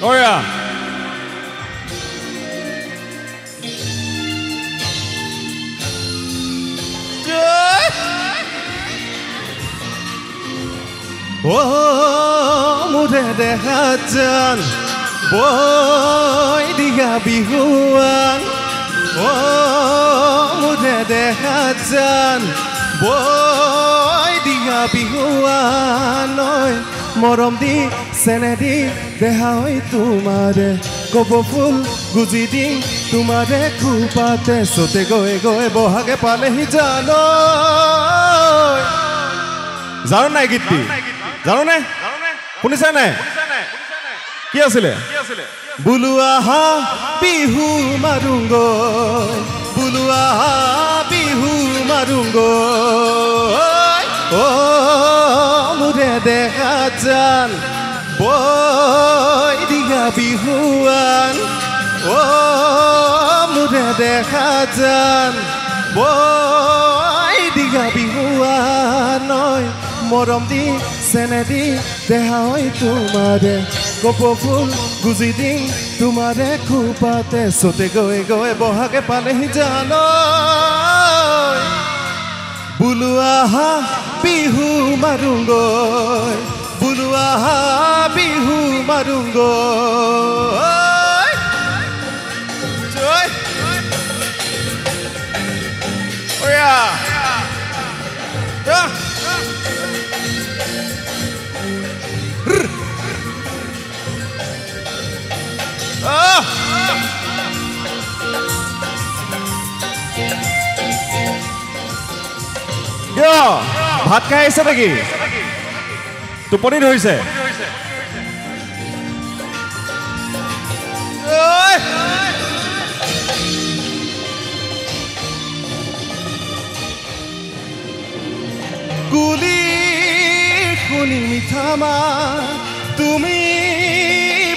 Oya. মোরে দেখা যান বই দিয়া বিহুয়ান মোরে দেখা যান বই দিয়া বিহুয়ান মরম দি সেনে দি দেহা হয় তোমারে কব ফুল গুজি দি তোমারে খুপাতে সোতে গয়ে গয়ে বহাগে পালেহি জানো জানো নাই গীতটি জানো নে শুনিছা নাই কি আছিলে বুলু আহা বিহু মাৰুংগ বুলু আহা বিহু মাৰুংগ ও মোরে দেখা যান বই দিয়া বিহুয়ান ও মোরে দেখা যান বই দিয়া বিহুয়ান মরম দি সেনে দি দেহা হয় তোমারে কপ ফুল গুজি দিন তোমারে খুপাতে সোতে গয়ে গয়ে বহাগে পালেহি জানো বুলু আহা বিহু মাৰুংগ বুলু আহা বিহু মাৰুংগ Oya. ভাত খাই আহিছে নেকি টোপনি ধৰিছে কুলি শুনি মিঠামা তুমি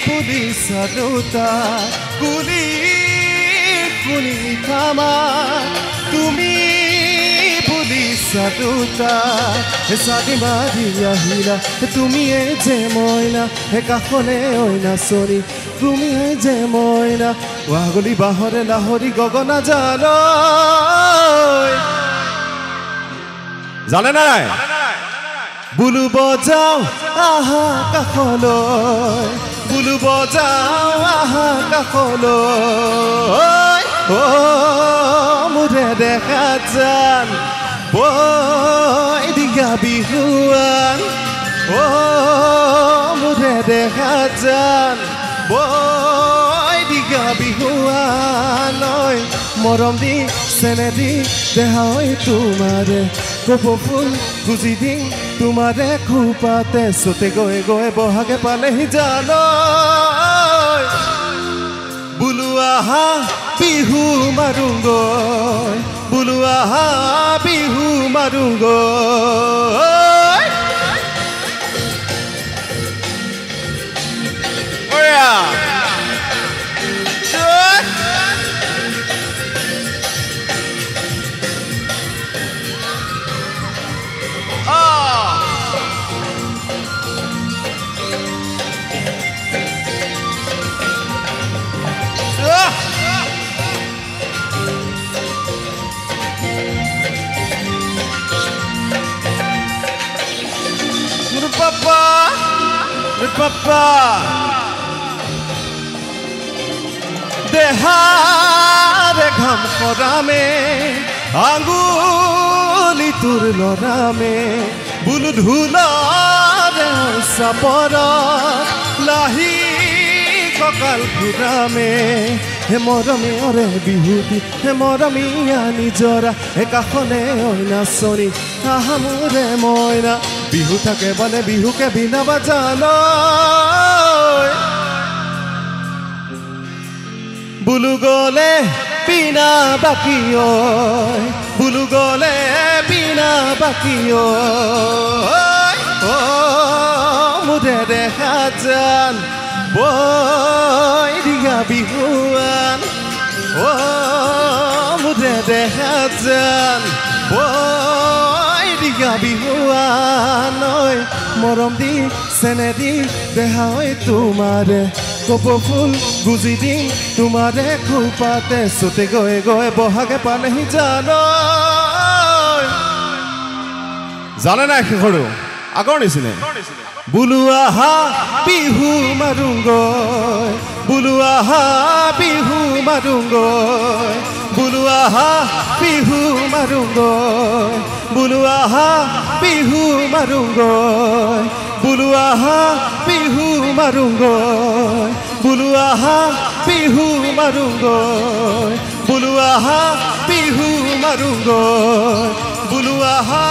পুলিচা দেউতা কুলি শুনি মিঠামা তুমি পুলিচা দেউতা চাদি মাৰি আহিলা তুমিয়ে যে মইনা হে কাষলে অইনা চৰি তুমিয়ে যে মইনা ৱাগলি বাহৰে লাহৰি গগনা জানো জানে নাই বুলু বজাও আহা কাষলৈ বুলু বজাও আহা কাষলৈ মোৰে দেখা যান বই দিয়া বিহুয়ান মোৰে দেখা যান বই দিয়া বিহুয়ান মৰম দি সেনে দি দেহা হয় তোমারে কপ ফুল গুজি দিন তোমারে খুপাতে সোতে গয়ে গয়ে বহাগে পালেহি জানো বুলু আহা বিহু মাৰুংগ বুলু আহা বিহু মাৰুংগ Oya. Papa দেহারে ঘাম খরামে আঙ্গুলি তোর লরামে বুলু ধুলারে সাপর লাহি ককাল ঘুরামে হে মরমে অরে বিহুতি হে মরমিয়া নিজরা হে কাষলে অইনা চনি আহামুরে মইনা বিহু থাকে বলে বিহুকে বিনা বাজানো বুলু গলে বিনা বাকি বুলু গলে বিনা বাকি মোরে দেখা যান বই দিয়া বিহুয়ান মোরে দেখা যান বই দিয়া বিহুয়ান মরম দি সেনে দি দেহা হয় তোমারে কপৌ ফুল গুজি দিম তোমাৰে খোপাতে চুতে গৈ গৈ বহাগে পালেহি জানো জানে নাই শেষৰো আগৰ নিচিনা বোলো আহা বিহু মাৰুংগৈ বোলো আহা বিহু মাৰুংগৈ বোলো আহা বিহু মাৰুংগৈ বোলো আহা বিহু মাৰুংগৈ বোলো আহা বিহু মাৰুংগৈ বোলো আহা বিহু মাৰুংগৈ বোলো আহা বিহু মাৰুংগৈ বোলো আহা